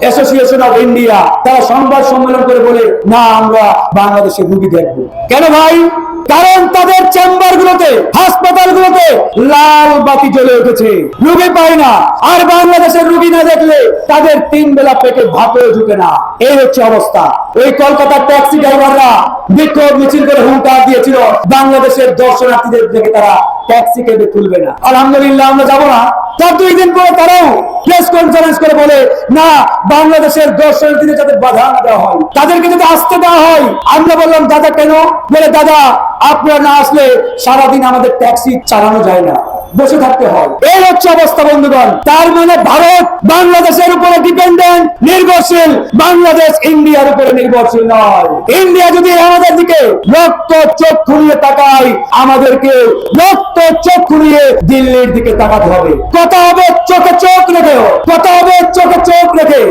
Association of India, তারা সংবাদ সম্মেলন করে বলে না আমরা বাংলাদেশের রোগী দেখবো। কেন ভাই? কারণ তাদের চেম্বার গুলোতে, হাসপাতাল গুলোতে লাল বাতি জ্বলে উঠেছে, রোগী পায় না। আর বাংলাদেশের রোগী না দেখলে তাদের 3 বেলা পেটে ভাতও ঢুকে না। এই হচ্ছে অবস্থা। ওই কলকাতার ট্যাক্সি ড্রাইভাররা বিক্ষোভ মিছিল করে হুঙ্কার দিয়েছিল বাংলাদেশের দর্শনার্থীদের থেকে তারা ট্যাক্সি কেটে তুলবে না। আলহামদুলিল্লাহ আমরা যাবো না। তার 2 দিন পরে তারাও প্রেস কনফারেন্স করে বলে না বাংলাদেশের দর্শনার্থীদের যাতে বাধা না দেওয়া হয়, তাদেরকে যাতে আসতে দেওয়া হয়। আমরা বললাম দাদা কেন? বলে দাদা আপনারা না আসলে সারাদিন আমাদের ট্যাক্সি চালানো যায় না, বসে থাকতে হয়। এই হচ্ছে অবস্থা বন্ধুগণ। তার মানে ভারত বাংলাদেশের উপরে ডিপেন্ডেন্ট, নির্ভরশীল, বাংলাদেশ ইন্ডিয়ার উপরে নির্ভরশীল নয়। ইন্ডিয়া যদি আমাদের দিকে রক্ত চোখ খুলিয়ে তাকায়, আমাদেরকে রক্ত চোখ খুলিয়ে দিল্লির দিকে তাকাতে হবে। কথা হবে চোখে চোখ রেখে, কথা হবে চোখে চোখ রেখে।